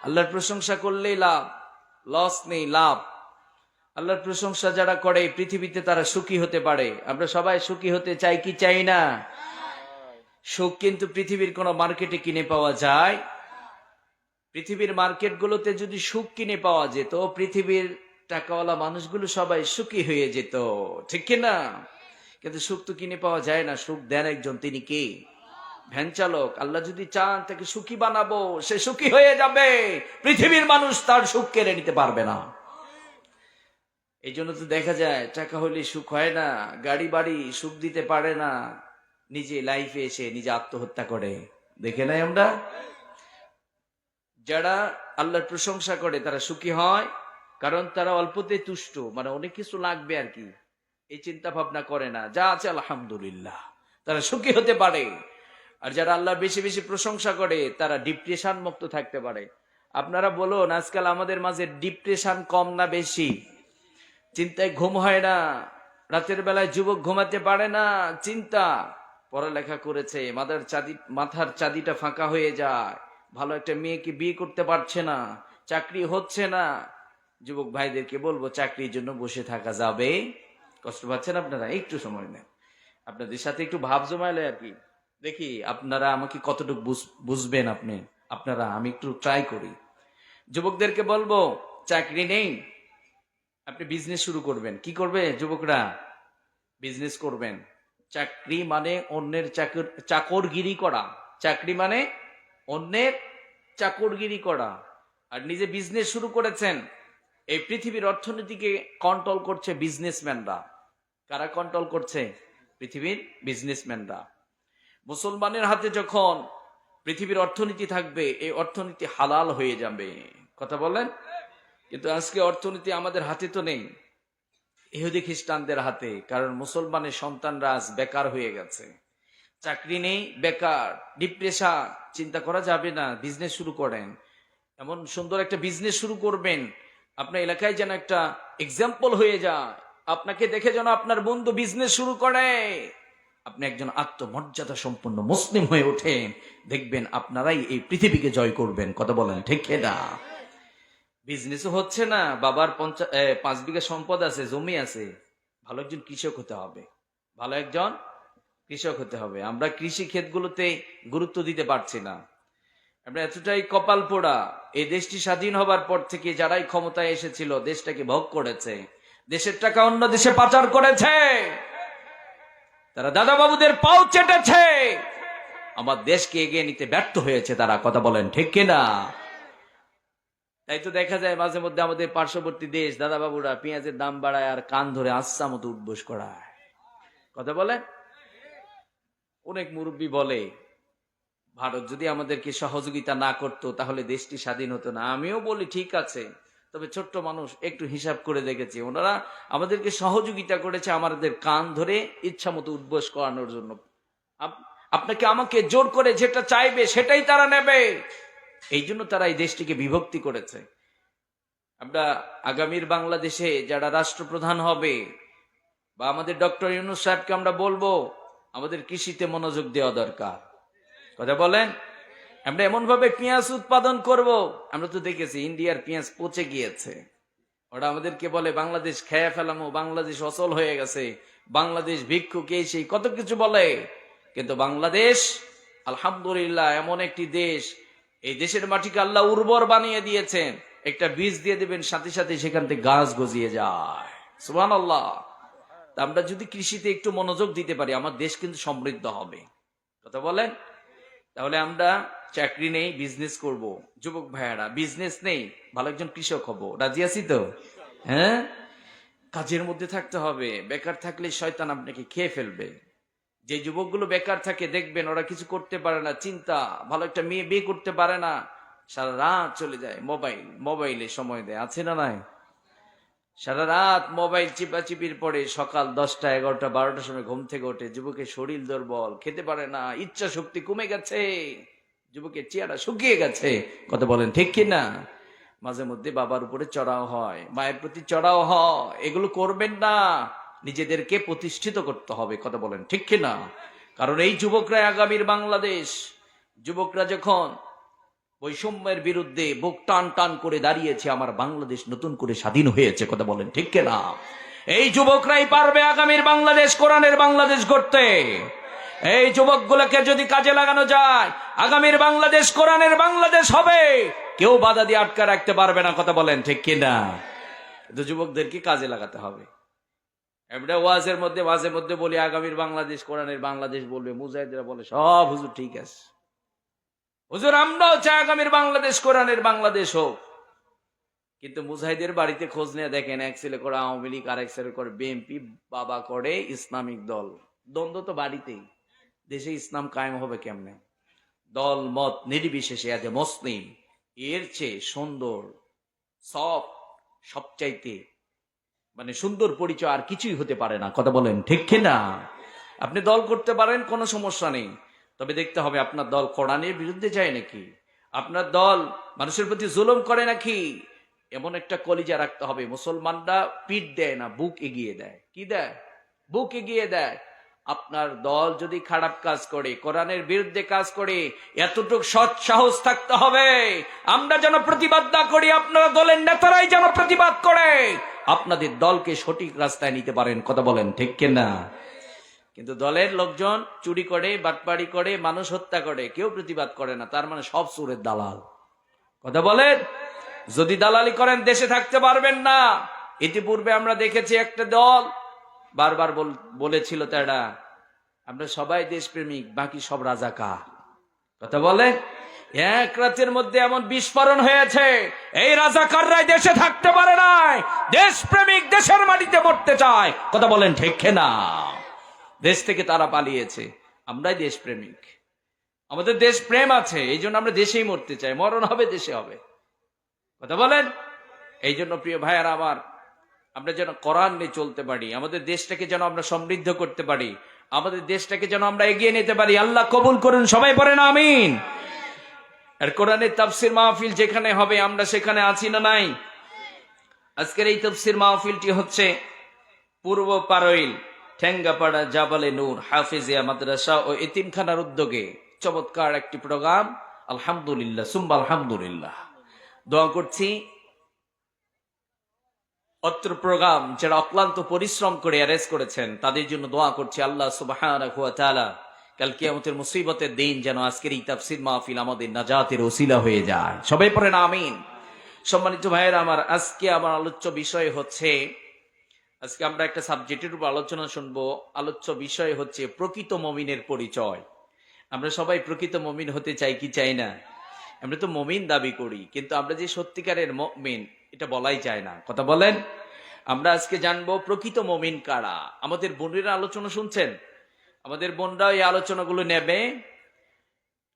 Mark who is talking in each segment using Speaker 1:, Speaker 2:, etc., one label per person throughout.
Speaker 1: আল্লাহর প্রশংসা করলেই লাভ, লস নেই, লাভ। আল্লাহর প্রশংসা যারা করে পৃথিবীতে তারা সুখী হতে পারে। আমরা সবাই সুখী হতে চাই কি চাই না? সুখ কিন্তু পৃথিবীর কোন মার্কেটে কিনে পাওয়া যায়? পৃথিবীর মার্কেটগুলোতে যদি সুখ কিনে পাওয়া যেত, পৃথিবীর টাকাওয়ালা মানুষগুলো সবাই সুখী হয়ে যেত, ঠিক কিনা? কিন্তু সুখ তো কিনে পাওয়া যায় না। সুখ দেন একজন, তিনি কে? ভ্যান চালক। আল্লাহ যদি চান তাকে সুখী বানাবো, সে সুখী হয়ে যাবে। পৃথিবীর মানুষ তার সুখ কেড়ে নিতে পারবে না। এই জন্য তো দেখা যায় টাকা হলে সুখ হয় না, গাড়ি বাড়ি সুখ দিতে পারে না, নিজে লাইফে এসে নিজে আত্মহত্যা করে। দেখে নাই আমরা? যারা আল্লাহর প্রশংসা করে তারা সুখী হয়, কারণ তারা অল্পতে তুষ্ট, মানে অনেক কিছু লাগবে আর কি, এই চিন্তা ভাবনা করে না, যা আছে আলহামদুলিল্লাহ, তারা সুখী হতে পারে। আর যারা আল্লাহর বেশি বেশি প্রশংসা করে তারা ডিপ্রেশন মুক্ত থাকতে পারে। আপনারা বলুন, আজকাল আমাদের মাঝে ডিপ্রেশন কম না বেশি? চিন্তায় ঘুম হয় না, রাতের বেলায় যুবক ঘুমাতে পারে না, চিন্তা। পড়ালেখা করেছে, মাথার চাঁদিটা ফাঁকা হয়ে যায়, ভালো একটা মেয়েকে বিয়ে করতে পারছে না, চাকরি হচ্ছে না। যুবক ভাইদেরকে বলবো, চাকরির জন্য বসে থাকা যাবে? কষ্ট পাচ্ছেন আপনারা? একটু সময় নেন, আপনাদের সাথে একটু ভাব জমাইলে আর কি, দেখি আপনারা আমাকে কতটুকু বুঝবেন। আপনারা আমি একটু ট্রাই করি। যুবকদেরকে বলবো, চাকরি নেই, আপনি বিজনেস শুরু করবেন। কি করবে যুবকরা? বিজনেস করবেন। চাকরি মানে অন্যের চাকরগিরি করা। চাকরি মানে অন্যের চাকরগিরি করা। আর নিজে বিজনেস শুরু করেছেন। এই পৃথিবীর অর্থনীতিকে কন্ট্রোল করছে বিজনেসম্যানরা। কারা কন্ট্রোল করছে? পৃথিবীর বিজনেসম্যানরা। মুসলমানের হাতে যখন পৃথিবীর অর্থনীতি থাকবে, এই অর্থনীতি হালাল হয়ে যাবে। কথা বলেন? কিন্তু আজকে অর্থনীতি আমাদের হাতে তো নেই, ইহুদি খ্রিস্টানদের হাতে। কারণ মুসলমানের সন্তানরা আজ বেকার হয়ে গেছে, চাকরি নেই, বেকার, ডিপ্রেশন। চিন্তা করা যাবে না, বিজনেস শুরু করেন। এমন সুন্দর একটা বিজনেস শুরু করবেন, আপনার এলাকায় যেন একটা এক্সাম্পল হয়ে যায়। আপনাকে দেখে যেন আপনার বন্ধু বিজনেস শুরু করে, আপনি একজন আত্মমর্যাদা সম্পন্ন মুসলিম হয়ে ওঠেন। দেখবেন আপনারাই এই পৃথিবীকে জয় করবেন। কথা বলেন ঠিক না? বিজনেসও হচ্ছে না, বাবার 5 বিঘা সম্পদ আছে, জমি আছে, ভালো একজন কৃষক হতে হবে। ভালো একজন কৃষক হতে হবে। আমরা কৃষি ক্ষেতগুলোতে গুরুত্ব দিতে পারছি না। আমরা এতটাই কপাল পোড়া, এই দেশটি স্বাধীন হবার পর থেকে যারাই ক্ষমতায় এসেছিল দেশটাকে ভোগ করেছে, দেশের টাকা অন্য দেশে পাচার করেছে, তারা দাদা বাবুদের পাও চেটেছে, আমার দেশকে এগিয়ে নিতে ব্যর্থ হয়েছে তারা। কথা বলেন ঠিক কিনা? তাই তো দেখা যায় মাঝে মধ্যে আমাদের পার্শ্ববর্তী দেশ দাদা বাবুরা পেঁয়াজের দাম বাড়ায় আর কান ধরে আচ্ছা মতো উঠবোস করায়। কথা বলেন? অনেক মুরব্বী বলে, ভারত যদি আমাদেরকে সহযোগিতা না করতো তাহলে দেশটি স্বাধীন হতো না। আমিও বলি ঠিক আছে, তবে ছোট্ট মানুষ, একটু হিসাব করে দেখেছি, ওনারা আমাদেরকে সহযোগিতা করেছে আমাদের কান ধরে ইচ্ছা মতো উদ্বোস করানোর জন্য। আপনাকে আমাকে জোর করে যেটা চাইবে সেটাই তারা নেবে। এই জন্য তারা এই দেশটিকে বিভক্তি করেছে। আমরা আগামীর বাংলাদেশে যারা রাষ্ট্রপ্রধান হবে, বা আমাদের ডক্টর ইউনূস সাহেবকে আমরা বলবো, আমাদের কৃষিতে মনোযোগ দেওয়া দরকার। কথা বলেন? আমরা এমন ভাবে পেঁয়াজ উৎপাদন করব, আমরা তো দেখেছি ইন্ডিয়ার পেঁয়াজ পচে গিয়েছে। ওরা আমাদেরকে বলে বাংলাদেশ খেয়ে ফেলামো, বাংলাদেশ অচল হয়ে গেছে, বাংলাদেশ ভিক্ষুক, এই সেই কত কিছু বলে। কিন্তু বাংলাদেশ আলহামদুলিল্লাহ এমন একটি দেশ, এই দেশের মাটিকে আল্লাহ উর্বর বানিয়ে দিয়েছেন। একটা বীজ দিয়ে দেবেন, সাথে সাথে সেখান থেকে গাছ গজিয়ে যায়। সুবহানাল্লাহ। আমরা যদি কৃষিতে একটু মনোযোগ দিতে পারি, আমার দেশ কিন্তু সমৃদ্ধ হবে। কথা বলেন? তাহলে আমরা চাকরি নেই, বিজনেস করব। যুবক ভাইয়ারা, বিজনেস নেই, ভালো একজন কৃষক হব। রাজি আছি তো? হ্যাঁ, কাজের মধ্যে থাকতে হবে। বেকার থাকলে শয়তান আপনাকে খেয়ে ফেলবে। যে যুবকগুলো বেকার থাকে দেখবেন ওরা কিছু করতে পারে না, চিন্তা, ভালো একটা মেয়ে বিয়ে করতে পারে না, সারা রাত চলে যায় মোবাইলে সময় দেয়। আছে না নাই? সারা রাত মোবাইল চিপাচিপির পরে সকাল 10টা 11টা 12টার সময় ঘুম থেকে ওঠে। যুবকের শরীর দুর্বল, খেতে পারে না, ইচ্ছা শক্তি কমে গেছে, যুবকের চেহারা শুকিয়ে গেছে। কথা বলেন ঠিক কিনা? মাঝে মধ্যে বাবার উপরে চড়াও হয়, মায়ের প্রতি চড়াও হয়। এগুলো করবেন না, নিজেদেরকে প্রতিষ্ঠিত করতে হবে। কথা বলেন ঠিক কিনা? কারণ এই যুবকরা আগামীর বাংলাদেশ। যুবকরা যখন বৈষম্যের বিরুদ্ধে বুক টান টান করে দাঁড়িয়েছে, আমার বাংলাদেশ নতুন করে স্বাধীন হয়েছে। কথা বলেন ঠিক কিনা? এই যুবকরাই পারবে আগামীর বাংলাদেশ, কোরআনের বাংলাদেশ গড়তে। এই যুবকগুলোকে যদি কাজে লাগানো যায়, আগামীর বাংলাদেশ কোরআনের বাংলাদেশ হবে। কেউ বাধা দিয়ে আটকা রাখতে পারবে না। কথা বলেন ঠিক কিনা? কিন্তু যুবকদেরকে কাজে লাগাতে হবে। আমরা ওয়াজের মধ্যে মাঝে মধ্যে বলি আগামীর বাংলাদেশ কোরআনের বাংলাদেশ বলবে, মুজাহিদরা বলে সব হুজুর ঠিক আছে, হুজুর আমরাও চাই আগামীর বাংলাদেশ কোরআনের বাংলাদেশ হোক। কিন্তু মুজাহিদের বাড়িতে খোঁজ নিয়ে দেখেন, এক ছেলে করে আওয়ামী লীগ, আরেক ছেলে করে বিএনপি, বাবা করে ইসলামিক দল। দ্বন্দ্ব তো বাড়িতেই। দেশে ইসলাম কায়েম হবে কেমনে? দল মত নির্বিশেষে আজ মুসলিম, এর চেয়ে সুন্দর সবচাইতে মানে সুন্দর পরিচয় আর কিছুই হতে পারে না। কথা বলেন ঠিক কিনা? আপনি দল করতে পারেন, কোনো সমস্যা নেই, তবে দেখতে হবে আপনার দল কোরআনের বিরুদ্ধে যায় নাকি, আপনার দল মানুষের প্রতি জুলুম করে নাকি। এমন একটা কলিজা রাখতে হবে। মুসলমানরা পিঠ দেয় না, বুক এগিয়ে দেয়। কি দেয়? বুক এগিয়ে দেয়। আপনার দল যদি খারাপ কাজ করে, কোরআনের বিরুদ্ধে কাজ করে, এতটুকু সৎ সাহস থাকতে হবে আমরা যেন প্রতিবাদ না করি, আপনারা দলের নেতারাই যেন প্রতিবাদ করে আপনাদের দলকে সঠিক রাস্তায় নিতে পারেন। কথা বলেন ঠিক কিনা? কিন্তু দলের লোকজন চুরি করে, বাটপাড়ি করে, মানুষ হত্যা করে, কেউ প্রতিবাদ করে না, তার মানে সব চোরের দালাল। কথা বলেন। যদি দালালি করেন দেশে থাকতে পারবেন না। ইতিপূর্বে আমরা দেখেছি একটা দল বারবার বলেছিল তারা, আমরা সবাই দেশপ্রেমিক, বাকি সব রাজাকার। কথা বলেন। এক রাতের মধ্যে এমন বিস্ফোরণ হয়েছে, এই রাজাকাররাই দেশে থাকতে পারে নাই, দেশপ্রেমিক দেশের মাটিতে মরতে চায়। কথা বলেন ঠিক না? দেশ থেকে তারা পালিয়েছে, আমরাই দেশপ্রেমিক, আমাদের দেশ প্রেম আছে, এই জন্য আমরা দেশেই মরতে চাই, মরণ হবে দেশে হবে। কথা বলেন। এই জন্য প্রিয় ভাইয়ারা আমার, আমরা যেন কোরআন নিয়ে চলতে পারি, আমাদের দেশটাকে যেন আমরা সমৃদ্ধ করতে পারি, আমাদের দেশটাকে যেন আমরা এগিয়ে নিতে পারি। আল্লাহ কবুল করুন, সবাই পড়েন আমিন। আর কোরআনের তাফসির মাহফিল যেখানে হবে আমরা সেখানে আছি না নাই? আজকের এই তাফসির মাহফিলটি হচ্ছে পূর্ব পারইল ঠেঙ্গাপাড়া জাবালে নূর হাফিজিয়া মাদ্রাসা ও এতিমখানার উদ্যোগে চমৎকার একটি প্রোগ্রাম। আলহামদুলিল্লাহ সুম্মা আলহামদুলিল্লাহ। দোয়া করছি অত্র প্রোগ্রাম যারা অক্লান্ত পরিশ্রম করে অ্যারেঞ্জ করেছেন তাদের জন্য দোয়া করছি, আল্লাহ সুবহানাহু ওয়া তাআলা কাল কিয়ামতের মুসিবতের দিন যেন আজকের এই তাফসীর মাহফিল আমাদের নাজাতের ওসিলা হয়ে যায়। সবাই পড়েন আমিন। সম্মানিত ভাইয়েরা আমার, আজকে আমার আলোচ্য বিষয় হচ্ছে, আজকে আমরা একটা সাবজেক্টের উপর আলোচনা শুনবো। আলোচ্য বিষয় হচ্ছে প্রকৃত মুমিনের পরিচয়। আমরা সবাই প্রকৃত মুমিন হতে চাই কি চাই না? আমরা তো মুমিন দাবি করি, কিন্তু আমরা যে সত্যিকারের মুমিন এটা বলাই যায় না। কথা বলেন। আমরা আজকে জানবো প্রকৃত মুমিন কারা। আমাদের বোনেরা আলোচনা শুনছেন, আমাদের বোনরা এই আলোচনাগুলো নেবে।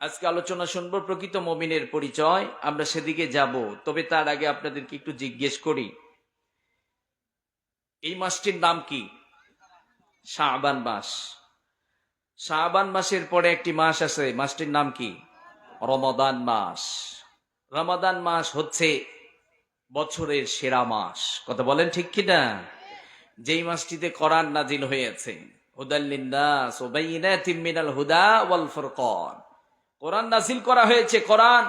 Speaker 1: আজকে আলোচনা শুনবো প্রকৃত মুমিনের পরিচয়, আমরা সেদিকে যাব। তবে তার আগে আপনাদেরকে একটু জিজ্ঞেস করি, এই মাসটির নাম কি? শাবান মাস। শাবান মাসের পরে একটি মাস আছে, মাসটির নাম কি? রমাদান মাস। রমাদান মাস হচ্ছে বছরের সেরা মাস। কথা বলেন ঠিক কিনা? যেই মাসটিতে কোরআন নাজিল হয়েছে, হুদাল লিন্নাস ওয়া বাইয়িনাতিম মিনাল হুদা ওয়াল ফুরকান। কোরআন নাজিল করা হয়েছে, কোরআন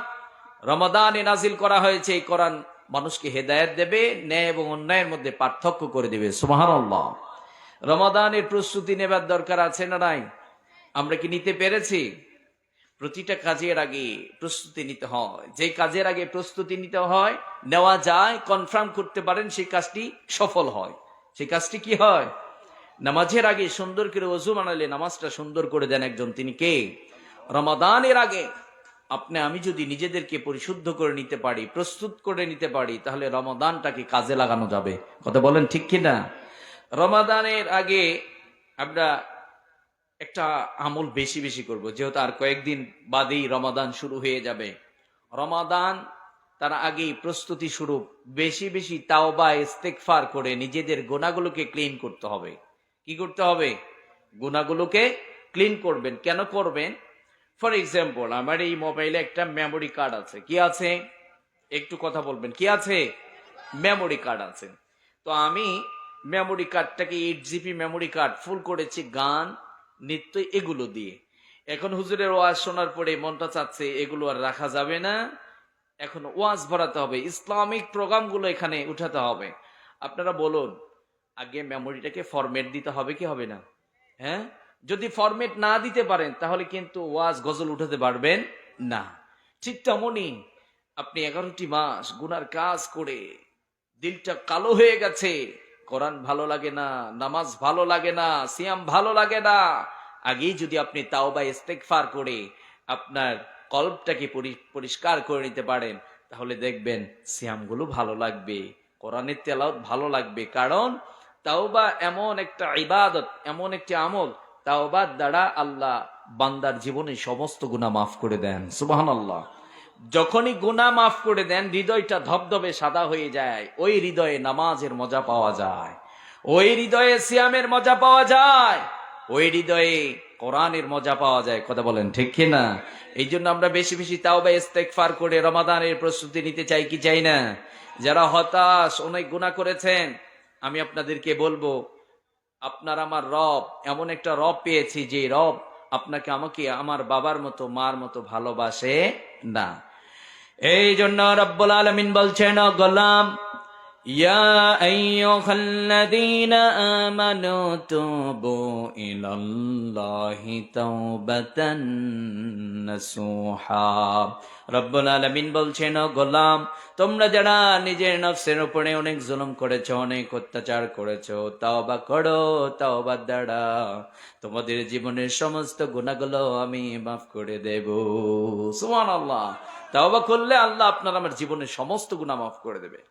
Speaker 1: রমাদানে নাজিল করা হয়েছে। এই কোরআন মানুষকে হেদায়েত দেবে, ন্যায় এবং অন্যায়ের মধ্যে পার্থক্য করে দেবে। সুবহানাল্লাহ। রমাদানের প্রস্তুতি নেবার দরকার আছে না নাই? আমরা কি নিতে পেরেছি? প্রতিটা কাজের আগে প্রস্তুতি নিতে হয়। যে কাজের আগে প্রস্তুতি নিতে হয়, নেওয়া যায়, কনফার্ম করতে পারেন সেই কাজটি সফল হয়। সেই কাজটি কি হয়? নামাজের আগে সুন্দর করে ওযু বানালে নামাজটা সুন্দর করে দেন একজন, তিনি কে? রমাদানের আগে আপনি আমি যদি নিজেদেরকে পরিশুদ্ধ করে নিতে পারি, প্রস্তুত করে নিতে পারি, তাহলে রমাদানটাকে কাজে লাগানো যাবে। কথা বলেন ঠিক কিনা? রমাদানের আগে আমরা একটা আমল বেশি বেশি করব, যেহেতু আর কয়েকদিন বাদেই রমাদান শুরু হয়ে যাবে। রমাদান তার আগেই প্রস্তুতি শুরু, বেশি বেশি তাওবা ইস্তেগফার করে নিজেদের গুনাহগুলোকে ক্লিন করতে হবে। কি করতে হবে? গুনাহগুলোকে ক্লিন করবেন। কেন করবেন? ফর এক্সাম্পল, আমার এই মোবাইলে একটা মেমোরি কার্ড আছে। কি আছে? একটু কথা বলবেন। কি আছে? মেমোরি কার্ড আছে। তো আমি মেমোরি কার্ডটাকে 8 জিবি মেমোরি কার্ড ফুল করেছি গান, নৃত্য, এগুলো দিয়ে। এখন হুজুরের ওয়াজ শোনার পরে মনটা চাচ্ছে এগুলো আর রাখা যাবে না, এখন ওয়াজ ভরাতে হবে, ইসলামিক প্রোগ্রামগুলো এখানে উঠাতে হবে। আপনারা বলুন, আগে মেমোরিটাকে ফরম্যাট দিতে হবে কি হবে না? হ্যাঁ, যদি ফরম্যাট না দিতে পারেন তাহলে কিন্তু ওয়াজ গজল উঠাতে পারবেন না। ঠিক তেমনই আপনি 11টি মাস গুনার কাজ করে দিলটা কালো হয়ে গেছে, কোরআন ভালো লাগে না, নামাজ ভালো লাগে না, সিয়াম ভালো লাগে না, আগেই যদি আপনি তাওবা ইস্তেগফার করে আপনার কলবটাকে পরিষ্কার করে নিতে পারেন, তাহলে দেখবেন সিয়ামগুলো ভালো লাগবে, কোরআনের তেলাওয়াত ভালো লাগবে। কারণ তাওবা এমন একটা ইবাদত, এমন একটি আমল, তাওবার দ্বারা আল্লাহ বান্দার জীবনে সমস্ত গুনাহ মাফ করে দেন। সুবহানাল্লাহ। যখনই গুনাহ মাফ করে দেন, হৃদয়টা ধবধবে সাদা হয়ে যায়, ওই হৃদয়ে নামাজের মজা পাওয়া যায়, ওই হৃদয়ে সিয়ামের মজা পাওয়া যায়, ওই হৃদয়ে কোরআনের মজা পাওয়া যায়। কথা বলেন ঠিক কিনা? এই জন্য আমরা বেশি বেশি তাওবা ইস্তেগফার করে রমাদানের প্রস্তুতি নিতে চাই কি চাই না? যারা হতাশ, অনেক গুনাহ করেছেন, আমি আপনাদেরকে বলবো, আপনার আমার রব, এমন একটা রব পেয়েছি যে রব আপনাকে আমাকে আমার বাবার মতো মার মতো ভালোবাসে না। এই জন্য রব্বুল আলামিন বলছেন, ও গোলাম, ইয়া আইয়ুহাল্লাযীনা আমানু তুবু ইলাল্লাহি তাওবাতান নাসুহা। রব্বুল আলামিন বলছেন, ও গোলাম, তোমরা যারা নিজের নফসের উপরে অনেক জুলুম করেছো, অনেক অত্যাচার করেছো, তাওবা করো, তাওবার দ্বারা তোমাদের জীবনের সমস্ত গুনাহগুলো আমি মাফ করে দেব। সুবহানাল্লাহ। তাওবা করলে আল্লাহ আপনার আমার জীবনের সমস্ত গুনাহ মাফ করে দেবে।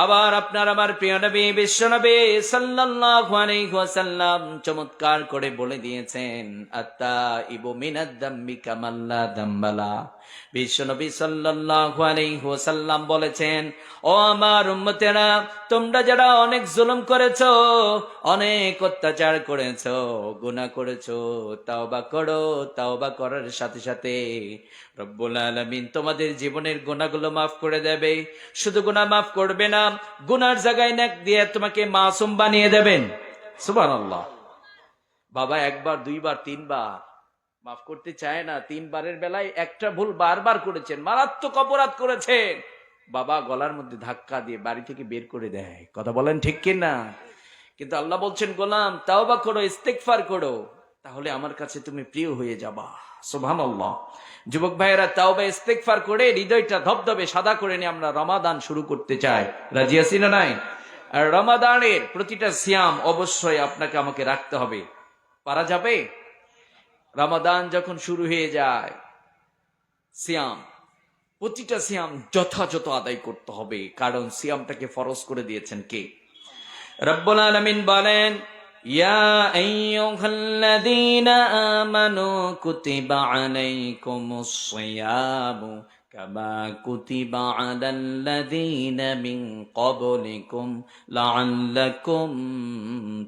Speaker 1: আবার আপনার আমার প্রিয় নবী বিশ্বনবী সাল্লাল্লাহু আলাইহি ওয়াসাল্লাম চমৎকার করে বলে দিয়েছেন, আত্তাইবু মিনাদ দাম্বি কামাল্লা দাম্বালা। বিশ্বনবী সাল্লাল্লাহু আলাইহি ওয়াসাল্লাম বলেছেন, ও আমার উম্মতেরা, তোমরা যারা অনেক জুলুম করেছো, অনেক অত্যাচার করেছো, গুনাহ করেছো, তাওবা করো, তাওবা করার সাথে সাথে রব্বুল আলামিন তোমাদের জীবনের গুনাহগুলো মাফ করে দেবে। শুধু গুনাহ মাফ করবে না, গুনার জায়গায় নেক দিয়ে তোমাকে মাসুম বানিয়ে দেবেন। সুবহানাল্লাহ। বাবা একবার, দুইবার, তিনবার মাফ করতে চায় না, তিনবারের বেলায় একটা ভুল বারবার করেছেন, মারাত্মক অপরাধ করেছেন, বাবা গলার মধ্যে ধাক্কা দিয়ে বাড়ি থেকে বের করে দেয়। কথা বলেন ঠিক কিনা? কিন্তু আল্লাহ বলছেন, গোলাম তাওবা করো, ইস্তেগফার করো, তাহলে আমার কাছে তুমি প্রিয় হয়ে যাবা। সুবহানাল্লাহ। যুবক ভাইয়েরা, তাওবা ইস্তেগফার করে হৃদয়টা ধবধবে সাদা করে নিয়ে আমরা রমাদান শুরু করতে চাই। রাজি আছি না নাই? আর রমাদানের প্রতিটা সিয়াম অবশ্যই আপনাকে আমাকে রাখতে হবে। পারা যাবে? রমাদান যখন শুরু হয়ে যায়, সিয়াম, প্রতিটা সিয়াম যথাযথ আদায় করতে হবে। কারণ সিয়ামটাকে ফরজ করে দিয়েছেন কে? রব্বুল আলামিন বলেন, ইয়া আইয়ুহাল্লাযীনা আমানু কুতিবা আলাইকুমুস সিয়ামু কামা কুতিবা আলাল্লাযীনা মিন ক্বাবলিকুম লাআল্লাকুম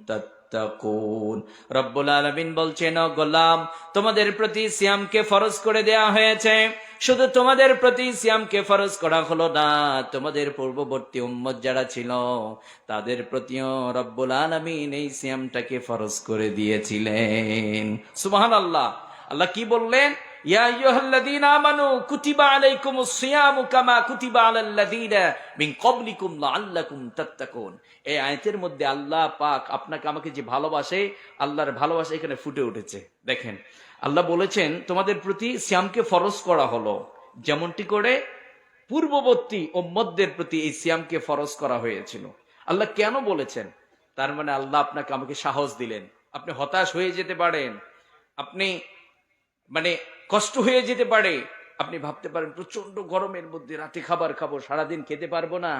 Speaker 1: তাত্তাকুন। রব্বুল আলামিন বলছেন, ও গোলাম, তোমাদের প্রতি সিয়ামকে ফরজ করে দেয়া হয়েছে। শুধু তোমাদের প্রতি সিয়ামকে ফরজ করা হলো না, তোমাদের পূর্ববর্তী উম্মত যারা ছিল তাদের প্রতিও রব্বুল আলামিন এই সিয়ামটাকে ফরজ করে দিয়েছিলেন। সুবহানাল্লাহ। আল্লাহ কি বললেন? ইয়া আইয়ুহাল্লাযীনা আমানু কুতিবা আলাইকুমুস সিয়ামু কামা কুতিবা আলাল্লাযীনা মিন ক্বাবলিকুম লাআল্লাকুম তাত্তাকুন। এই আয়াতের মধ্যে আল্লাহ পাক আপনাকে আমাকে যে ভালোবাসে, আল্লাহর ভালোবাসা এখানে ফুটে উঠেছে। দেখেন, আল্লাহ বলেছেন তোমাদের প্রতি সিয়ামকে ফরজ করা হলো, যেমনটি করে পূর্ববর্তী উম্মতদের প্রতি এই সিয়ামকে ফরজ করা হয়েছিল। আল্লাহ কেন বলেছেন? তার মানে আল্লাহ আপনাকে আমাকে সাহস দিলেন। আপনি হতাশ হয়ে যেতে পারেন, আপনি কষ্ট হয়ে যেতে পারে, আপনি ভাবতে পারেন প্রচন্ড গরমের মধ্যে রাতে খাবার খাবো, সারাদিন খেতে পারবো না,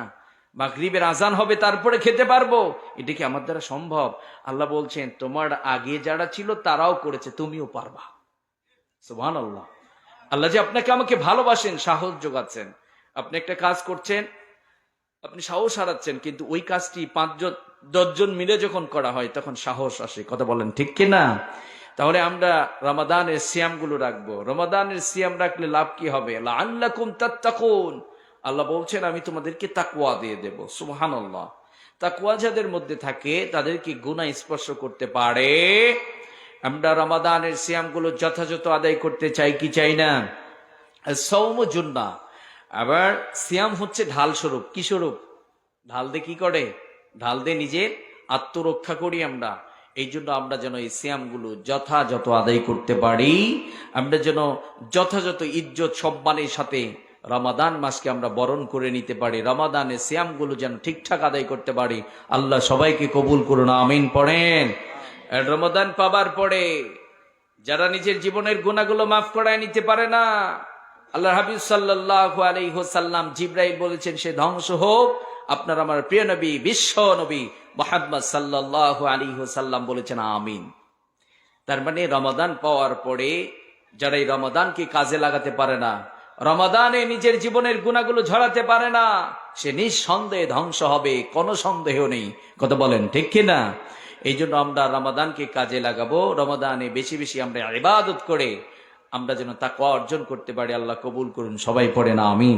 Speaker 1: মাগরিবের আজান হবে তারপরে খেতে পারবো, এটা কি আমার দ্বারা সম্ভব? আল্লাহ বলছেন তোমার আগে যারা ছিল তারাও করেছে, তুমিও পারবা। সুবহানাল্লাহ। আল্লাহ যে আপনাকে আমাকে ভালোবাসেন, সাহস যোগাচ্ছেন। আপনি একটা কাজ করছেন, আপনি সাহস হারাচ্ছেন, কিন্তু ওই কাজটি 5-10 জন মিলে যখন করা হয় তখন সাহস আসে। কথা বলেন ঠিক কিনা? তাহলে আমরা রমাদানের সিয়াম গুলো রাখবো। রমাদানের সিয়াম রাখলে লাভ কি হবে? লাআল্লাকুম তাত্তাকুন। আল্লাহ বলছেন আমি তোমাদেরকে তাকওয়া দিয়ে দেব। সুবহানাল্লাহ। তাকওয়া যাদের মধ্যে থাকে তাদেরকে গুনাহ স্পর্শ করতে পারে আমরা রমাদানের সিয়ামগুলো যথাযথ আদায় করতে চাই কি চাই না? সৌম জুন্না। আবার সিয়াম হচ্ছে ঢাল স্বরূপ। কি স্বরূপ? ঢাল দিয়ে কি করে? ঢাল দিয়ে নিজের আত্মরক্ষা করি আমরা। এই জন্য আমরা যেন এই সিয়ামগুলো যথাযথ আদায় করতে পারি, আমরা যেন যথাযথ ইজ্জত সম্মানের সাথে রমাদান মাসকে আমরা বরণ করে নিতে পারি, রমাদানের সিয়ামগুলো যেন ঠিকঠাক আদায় করতে পারি। আল্লাহ সবাইকে কবুল করুন, আমিন পড়েন। আর রমাদান পাবার পরে যারা নিজের জীবনের গুনাহগুলো মাফ করায় নিতে পারে না, আল্লাহ হাবিব সাল্লাল্লাহু আলাইহি ওয়াসাল্লাম জিবরাইল বলেছেন সে ধ্বংস হোক। আপনার আমার প্রিয় নবী, বিশ্ব নবী মুহাম্মদ সাল্লাল্লাহু আলাইহি ওয়াসাল্লাম বলেছেন আমিন। তার মানে রমাদান পাওয়ার পরে যারা এই রমাদানকে কাজে লাগাতে পারে না, রমাদানে নিজের জীবনের গুনাহগুলো ঝরাতে পারে না, সে নিঃসন্দেহে ধ্বংস হবে, কোনো সন্দেহ নেই। কথা বলেন ঠিক কিনা? এই জন্য আমরা রমাদানকে কাজে লাগাবো, রমাদানে বেশি বেশি আমরা ইবাদত করে আমরা যেন তাকওয়া অর্জন করতে পারি। আল্লাহ কবুল করুন, সবাই পড়েন আমিন।